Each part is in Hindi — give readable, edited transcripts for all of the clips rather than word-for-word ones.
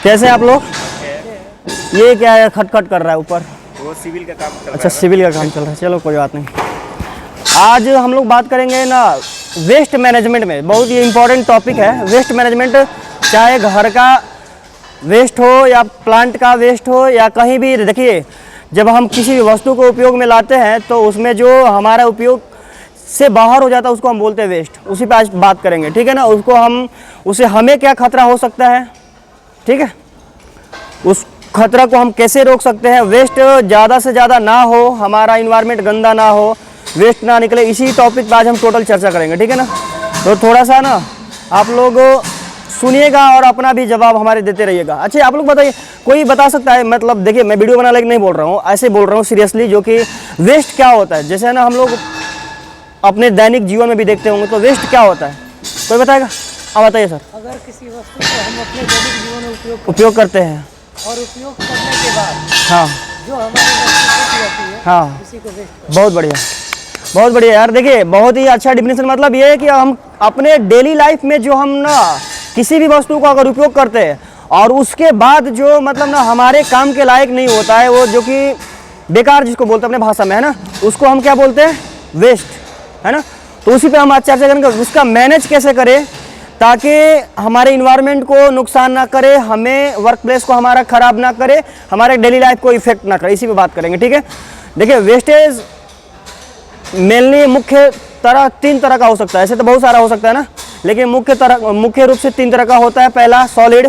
कैसे हैं आप लोग? ये क्या है, खटखट कर रहा है ऊपर? वो सिविल का काम चल रहा है। अच्छा, सिविल का काम चल रहा है। चलो कोई बात नहीं। आज हम लोग बात करेंगे ना वेस्ट मैनेजमेंट में। बहुत ही इम्पोर्टेंट टॉपिक है वेस्ट मैनेजमेंट। चाहे घर का वेस्ट हो या प्लांट का वेस्ट हो या कहीं भी, देखिए जब हम किसी भी वस्तु को उपयोग में लाते हैं तो उसमें जो हमारा उपयोग से बाहर हो जाता है उसको हम बोलते हैं वेस्ट। उसी पे आज बात करेंगे, ठीक है ना। उससे हमें क्या खतरा हो सकता है, ठीक है, उस खतरा को हम कैसे रोक सकते हैं। वेस्ट ज़्यादा से ज़्यादा ना हो, हमारा इन्वायरमेंट गंदा ना हो, वेस्ट ना निकले, इसी टॉपिक पर आज हम टोटल चर्चा करेंगे, ठीक है ना। तो थोड़ा सा ना आप लोग सुनिएगा और अपना भी जवाब हमारे देते रहिएगा। अच्छा आप लोग बताइए, कोई बता सकता है, मतलब देखिए मैं वीडियो बनाने नहीं बोल रहा हूँ, ऐसे बोल रहा हूँ सीरियसली, जो कि वेस्ट क्या होता है। जैसे ना हम लोग अपने दैनिक जीवन में भी देखते होंगे, तो वेस्ट क्या होता है कोई बताएगा? आप बताइए सर। अगर किसी वस्तु को हम अपने दैनिक जीवन में उपयोग करते हैं और उपयोग करने के बाद हाँ जो हमारी वस्तु बच जाती है, हाँ, उसी को वेस्ट। बहुत बढ़िया, बहुत बढ़िया यार। देखिए बहुत ही अच्छा डिफिनेशन। मतलब ये है कि हम अपने डेली लाइफ में जो हम ना किसी भी वस्तु को अगर उपयोग करते हैं और उसके बाद जो मतलब ना हमारे काम के लायक नहीं होता है, वो जो कि बेकार जिसको बोलते हैं अपने भाषा में, है ना, उसको हम क्या बोलते हैं? वेस्ट, है ना। तो उसी पे हम आज चर्चा करेंगे, उसका मैनेज कैसे करें ताकि हमारे इन्वायरमेंट को नुकसान ना करे, हमें वर्क प्लेस को हमारा ख़राब ना करे, हमारे डेली लाइफ को इफेक्ट ना करे, इसी पे बात करेंगे, ठीक है। देखिए वेस्टेज मेनली मुख्य तीन तरह का हो सकता है। ऐसे तो बहुत सारा हो सकता है ना, लेकिन मुख्य रूप से तीन तरह का होता है। पहला सॉलिड।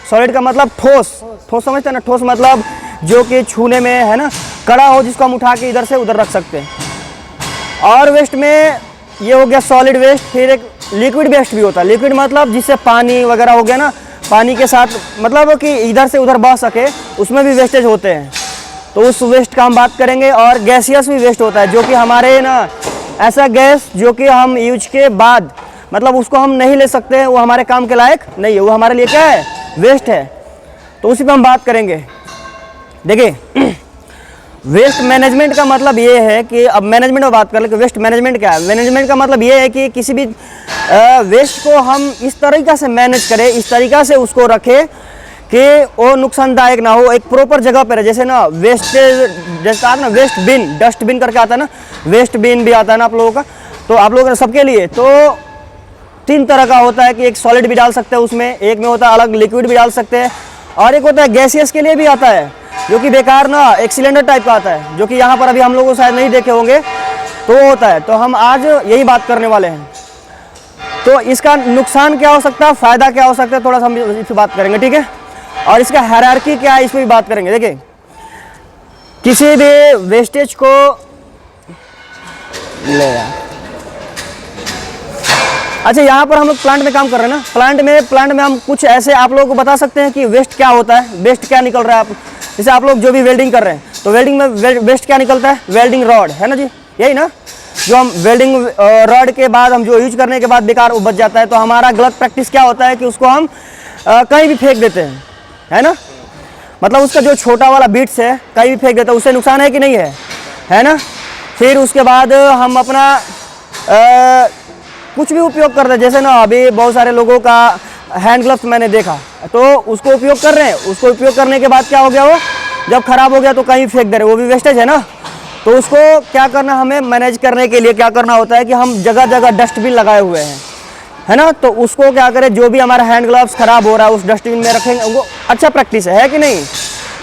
सॉलिड का मतलब ठोस। ठोस समझते हैं ना? ठोस मतलब जो कि छूने में, है ना, कड़ा हो, जिसको हम उठा के इधर से उधर रख सकते हैं। और वेस्ट में ये हो गया सॉलिड वेस्ट। फिर एक लिक्विड वेस्ट भी होता है। लिक्विड मतलब जिससे पानी वगैरह हो गया ना, पानी के साथ मतलब कि इधर से उधर बह सके, उसमें भी वेस्टेज होते हैं, तो उस वेस्ट का हम बात करेंगे। और गैसियस भी वेस्ट होता है, जो कि हमारे ना ऐसा गैस जो कि हम यूज के बाद मतलब उसको हम नहीं ले सकते हैं, वो हमारे काम के लायक नहीं है, वो हमारे लिए क्या है? वेस्ट है। तो उसी पे हम बात करेंगे। देखिए वेस्ट मैनेजमेंट का मतलब ये है कि अब मैनेजमेंट में बात कर ले कि वेस्ट मैनेजमेंट क्या है। मैनेजमेंट का मतलब ये है कि किसी भी वेस्ट को हम इस तरीक़ा से मैनेज करें, इस तरीक़ा से उसको रखें कि वो नुकसानदायक ना हो, एक प्रॉपर जगह पर है। जैसे ना वेस्टेज, जैसे आता है ना वेस्ट बिन, डस्टबिन करके आता है ना, वेस्ट बिन भी आता है ना आप लोगों का। तो आप लोगों ने सबके लिए तो तीन तरह का होता है कि एक सॉलिड भी डाल सकते हैं उसमें, एक में होता है अलग लिक्विड भी डाल सकते हैं, और एक होता है गैसियस के लिए भी आता है, जो कि बेकार ना एक सिलेंडर टाइप का आता है, जो कि यहाँ पर अभी हम लोग शायद नहीं देखे होंगे, तो वो होता है। तो हम आज यही बात करने वाले हैं। तो इसका नुकसान क्या हो सकता है, फ़ायदा क्या हो सकता है, थोड़ा सा हम इस पर बात करेंगे, ठीक है। और इसका हायरार्की क्या है, इस पर भी बात करेंगे। देखिए किसी भी वेस्टेज को ले यार, अच्छा यहाँ पर हम लोग प्लांट में काम कर रहे हैं ना, प्लांट में हम कुछ ऐसे आप लोगों को बता सकते हैं कि वेस्ट क्या होता है, वेस्ट क्या निकल रहा है। आप जैसे आप लोग जो भी वेल्डिंग कर रहे हैं, तो वेल्डिंग में वेस्ट क्या निकलता है? वेल्डिंग रॉड, है ना जी, यही ना, जो हम वेल्डिंग रॉड के बाद हम जो यूज करने के बाद बेकार वो बच जाता है। तो हमारा गलत प्रैक्टिस क्या होता है कि उसको हम कहीं भी फेंक देते हैं, है ना, मतलब उसका जो छोटा वाला बीट्स है कहीं भी फेंक देते हैं, उससे नुकसान है कि नहीं है ना। फिर उसके बाद हम अपना कुछ भी उपयोग करते हैं, जैसे ना अभी बहुत सारे लोगों का हैंड ग्लव्स मैंने देखा, तो उसको उपयोग कर रहे हैं, उसको उपयोग करने के बाद क्या हो गया, वो जब खराब हो गया तो कहीं फेंक दे रहे, वो भी वेस्टेज है ना। तो उसको क्या करना, हमें मैनेज करने के लिए क्या करना होता है कि हम जगह जगह डस्टबिन लगाए हुए हैं, है ना। तो उसको क्या करें, जो भी हमारा हैंड ग्लव्स खराब हो रहा है उस डस्टबिन में रखेंगे, वो अच्छा प्रैक्टिस है कि नहीं।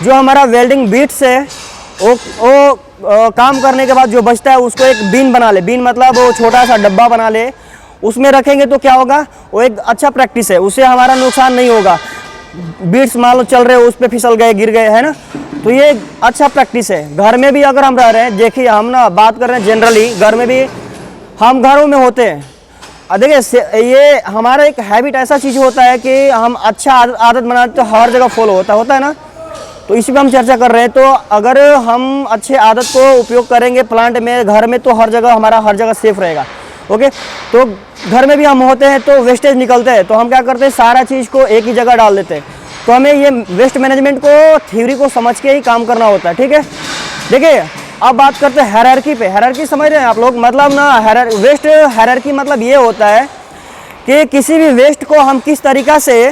जो हमारा वेल्डिंग बीट्स है वो काम करने के बाद जो बचता है उसको एक बीन बना ले, बीन मतलब वो छोटा सा डब्बा बना ले, उसमें रखेंगे तो क्या होगा, वो एक अच्छा प्रैक्टिस है, उससे हमारा नुकसान नहीं होगा। बीट्स मान लो चल रहे हो, उस पर फिसल गए, गिर गए, है ना, तो ये अच्छा प्रैक्टिस है। घर में भी अगर हम रह रहे हैं, देखिए हम ना बात कर रहे हैं जनरली, घर में भी हम घरों में होते हैं। देखिए ये हमारा एक हैबिट ऐसा चीज़ होता है कि हम अच्छा आदत बनाते तो हर जगह फॉलो होता है ना। तो इसी पे हम चर्चा कर रहे हैं। तो अगर हम अच्छे आदत को उपयोग करेंगे प्लांट में, घर में, तो हर जगह सेफ रहेगा। ओके, तो घर में भी हम होते हैं तो वेस्टेज निकलते हैं, तो हम क्या करते हैं, सारा चीज़ को एक ही जगह डाल देते हैं। तो हमें ये वेस्ट मैनेजमेंट को थ्योरी को समझ के ही काम करना होता है, ठीक है। देखिए अब बात करते हैं हायरार्की पे। हायरार्की समझ रहे हैं आप लोग, मतलब ना वेस्ट हायरार्की मतलब ये होता है कि किसी भी वेस्ट को हम किस तरीक़ा से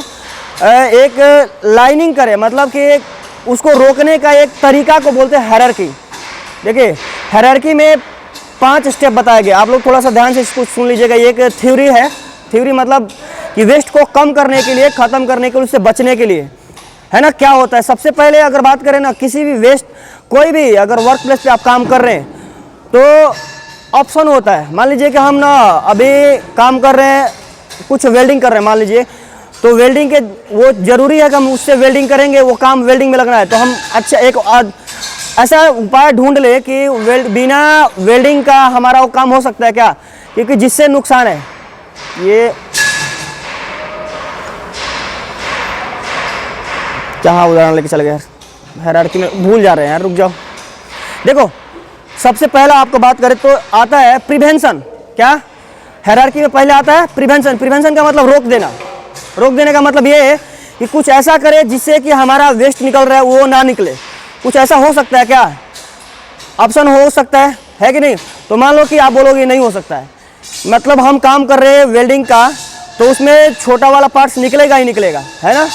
एक लाइनिंग करे, मतलब कि उसको रोकने का एक तरीका को बोलते हैं हायरार्की। देखिए हायरार्की में 5 स्टेप बताए गए, आप लोग थोड़ा सा ध्यान से इसको सुन लीजिएगा। एक थ्योरी है, थ्योरी मतलब कि वेस्ट को कम करने के लिए, ख़त्म करने के लिए, उससे बचने के लिए, है ना। क्या होता है, सबसे पहले अगर बात करें ना, किसी भी वेस्ट, कोई भी अगर वर्क प्लेस पे आप काम कर रहे हैं तो ऑप्शन होता है। मान लीजिए कि हम ना अभी काम कर रहे हैं, कुछ वेल्डिंग कर रहे हैं मान लीजिए, तो वेल्डिंग के वो ज़रूरी है कि हम उससे वेल्डिंग करेंगे, वो काम वेल्डिंग में लगना है, तो हम अच्छा एक ऐसा उपाय ढूंढ ले कि बिना वेल्डिंग का हमारा वो काम हो सकता है क्या, क्योंकि जिससे नुकसान है ये कहाँ उदाहरण लेके चल गए, हायरार्की में भूल जा रहे हैं यार, रुक जाओ। देखो सबसे पहला आपको बात करें तो आता है प्रिवेंशन। क्या हायरार्की में पहले आता है प्रिवेंशन। प्रिवेंशन का मतलब रोक देना। रोक देने का मतलब ये है कि कुछ ऐसा करे जिससे कि हमारा वेस्ट निकल रहा है वो ना निकले। कुछ ऐसा हो सकता है क्या, ऑप्शन हो सकता है कि नहीं। तो मान लो कि आप बोलोगे नहीं हो सकता है, मतलब हम काम कर रहे हैं वेल्डिंग का, तो उसमें छोटा वाला पार्ट्स निकलेगा ही निकलेगा, है ना।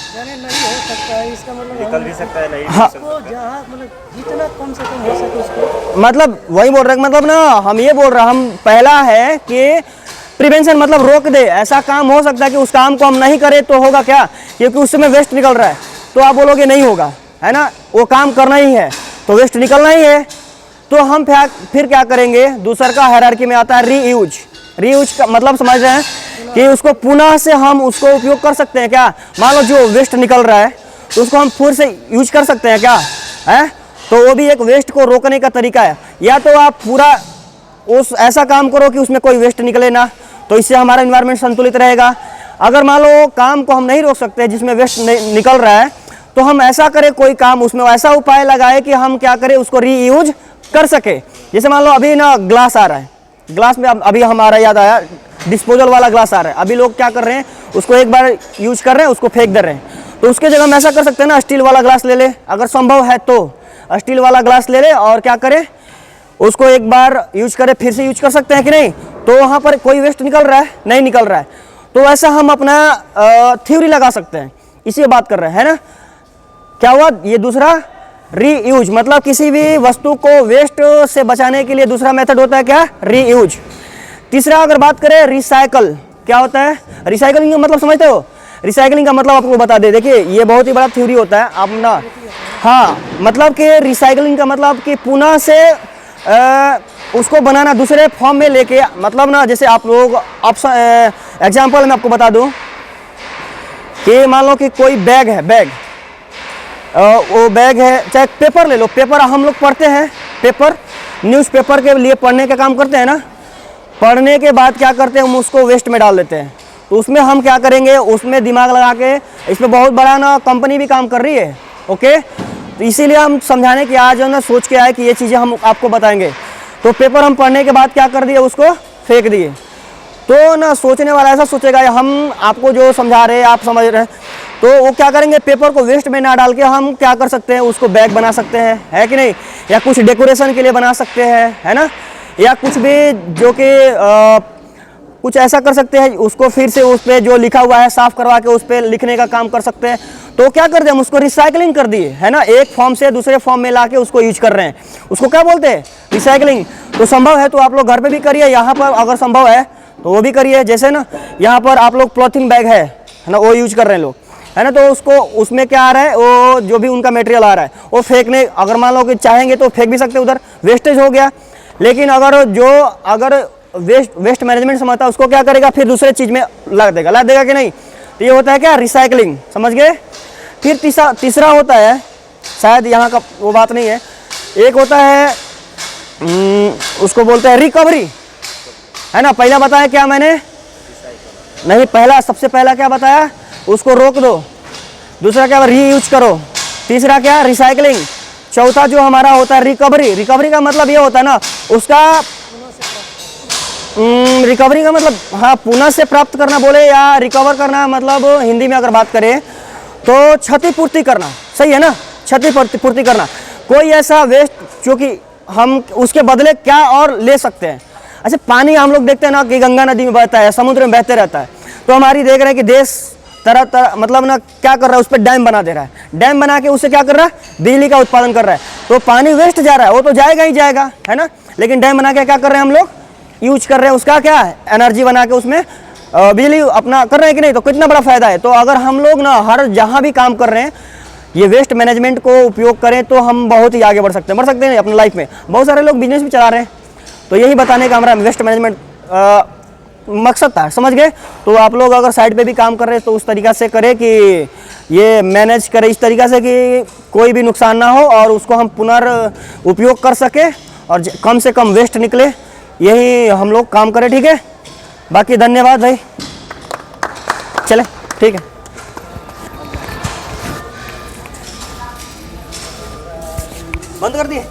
यानी नहीं हो सकता है, इसका मतलब निकल भी सकता है, नहीं भी हाँ। हो सकता है। जहाँ मतलब जितना कम से कम हो सके उसको, मतलब वही बोल रहे हैं, मतलब ना हम ये बोल रहे हैं, हम पहला है कि प्रिवेंशन मतलब रोक दे। ऐसा काम हो सकता है कि उस काम को हम नहीं करें तो होगा क्या, क्योंकि उस समय वेस्ट निकल रहा है, तो आप बोलोगे नहीं होगा, है ना, वो काम करना ही है तो वेस्ट निकलना ही है। तो हम फिर क्या करेंगे, दूसरा का हायरार्की में आता है रीयूज। रीयूज का मतलब समझ रहे हैं कि उसको पुनः से हम उसको उपयोग कर सकते हैं क्या। मान लो जो वेस्ट निकल रहा है तो उसको हम फिर से यूज कर सकते हैं क्या, है। तो वो भी एक वेस्ट को रोकने का तरीका है। या तो आप पूरा उस ऐसा काम करो कि उसमें कोई वेस्ट निकले ना, तो इससे हमारा इन्वायरमेंट संतुलित रहेगा। अगर मान लो काम को हम नहीं रोक सकते जिसमें वेस्ट निकल रहा है, तो हम ऐसा करें कोई काम, उसमें ऐसा उपाय लगाए कि हम क्या करें, उसको रीयूज कर सके। जैसे मान लो अभी ना ग्लास आ रहा है, ग्लास में अभी हमारा याद आया डिस्पोजल वाला ग्लास आ रहा है। अभी लोग क्या कर रहे हैं, उसको एक बार यूज कर रहे हैं, उसको फेंक दे रहे हैं। तो उसके जगह हम ऐसा कर सकते हैं ना, स्टील वाला ग्लास ले ले, अगर संभव है तो स्टील वाला ग्लास ले ले और क्या करें, उसको एक बार यूज करें, फिर से यूज कर सकते हैं कि नहीं। तो वहाँ पर कोई वेस्ट निकल रहा है, नहीं निकल रहा है, तो ऐसा हम अपना थ्योरी लगा सकते हैं। इसी बात कर रहे हैं, है ना। क्या हुआ, ये दूसरा रीयूज, मतलब किसी भी वस्तु को वेस्ट से बचाने के लिए दूसरा मेथड होता है क्या, रीयूज। तीसरा अगर बात करें रिसाइकल, क्या होता है रिसाइकलिंग का मतलब समझते हो। रिसाइकलिंग का मतलब आपको बता दे, देखिए ये बहुत ही बड़ा थ्योरी होता है आप ना। हाँ, मतलब कि रिसाइकलिंग का मतलब कि पुनः से उसको बनाना, दूसरे फॉर्म में लेके, मतलब ना जैसे आप लोग ऑप्शन एग्जाम्पल मैं आपको बता दूं कि मान लो कि कोई बैग है, बैग वो बैग है, चाहे पेपर ले लो, पेपर हम लोग पढ़ते हैं, पेपर न्यूज़पेपर के लिए पढ़ने का काम करते हैं ना। पढ़ने के बाद क्या करते हैं, हम उसको वेस्ट में डाल देते हैं। तो उसमें हम क्या करेंगे, उसमें दिमाग लगा के, इसमें बहुत बड़ा ना कंपनी भी काम कर रही है, ओके। तो इसीलिए हम समझाने की आज ना सोच के आए कि ये चीज़ें हम आपको बताएंगे। तो पेपर हम पढ़ने के बाद क्या कर दिए, उसको फेंक दिए। तो ना सोचने वाला ऐसा सोचेगा, हम आपको जो समझा रहे हैं आप समझ रहे हैं, तो वो क्या करेंगे, पेपर को वेस्ट में ना डाल के हम क्या कर सकते हैं, उसको बैग बना सकते हैं, है कि नहीं, या कुछ डेकोरेशन के लिए बना सकते हैं, है ना, या कुछ भी जो कि कुछ ऐसा कर सकते हैं, उसको फिर से उस पर जो लिखा हुआ है साफ करवा के उस पर लिखने का काम कर सकते हैं। तो क्या कर दिया, हम उसको रिसाइकलिंग कर दिए, है ना, एक फॉर्म से दूसरे फॉर्म में लाके उसको यूज कर रहे हैं। उसको क्या बोलते हैं, रिसाइकलिंग। तो संभव है तो आप लोग घर पे भी करिए, यहाँ पर अगर संभव है तो वो भी करिए। जैसे ना यहाँ पर आप लोग पॉलीथीन बैग है ना, वो यूज कर रहे हैं लोग, है ना। तो उसको उसमें क्या आ रहा है, वो जो भी उनका मटेरियल आ रहा है वो फेंकने, अगर मान लो कि चाहेंगे तो फेंक भी सकते हैं, उधर वेस्टेज हो गया। लेकिन अगर वेस्ट मैनेजमेंट समझता है, उसको क्या करेगा, फिर दूसरे चीज़ में लगा देगा कि नहीं। तो ये होता है क्या, रिसाइकलिंग, समझ गए। फिर तीसरा होता है, शायद यहाँ का वो बात नहीं है, एक होता है उसको बोलते हैं रिकवरी, है ना। पहला बताया क्या मैंने, नहीं पहला सबसे पहला क्या बताया, उसको रोक दो। दूसरा क्या, रीयूज करो। तीसरा क्या, रिसाइकलिंग। चौथा जो हमारा होता है रिकवरी। रिकवरी का मतलब ये होता है ना, उसका रिकवरी का मतलब, हाँ, पुनः से प्राप्त करना बोले या रिकवर करना, मतलब हिंदी में अगर बात करें तो क्षतिपूर्ति करना, सही है ना, क्षतिपूर्ति करना। कोई ऐसा वेस्ट जो कि हम उसके बदले क्या और ले सकते हैं। अच्छा, पानी हम लोग देखते हैं ना कि गंगा नदी में बहता है, समुद्र में बहते रहता है। तो हमारी देख रहे हैं कि देश तरह तरह मतलब ना क्या कर रहा है, उस पर डैम बना दे रहा है, डैम बना के उससे क्या कर रहा है, बिजली का उत्पादन कर रहा है। तो पानी वेस्ट जा रहा है, वो तो जाएगा ही जाएगा, है ना। लेकिन डैम बना के क्या कर रहे हैं हम लोग, यूज कर रहे हैं, उसका क्या है, एनर्जी बना के उसमें बिजली अपना कर रहे हैं कि नहीं। तो कितना बड़ा फायदा है। तो अगर हम लोग ना हर जहाँ भी काम कर रहे हैं ये वेस्ट मैनेजमेंट को उपयोग करें तो हम बहुत ही आगे बढ़ सकते हैं अपनी लाइफ में। बहुत सारे लोग बिजनेस भी चला रहे हैं। तो यही बताने का हमारा वेस्ट मैनेजमेंट मकसद था, समझ गए। तो आप लोग अगर साइड पे भी काम कर रहे हैं तो उस तरीक़ा से करें कि ये मैनेज करें इस तरीक़ा से कि कोई भी नुकसान ना हो और उसको हम पुनर्उपयोग कर सकें और कम से कम वेस्ट निकले, यही हम लोग काम करें, ठीक है। बाकी धन्यवाद भाई, चले ठीक है। बंद कर दिए।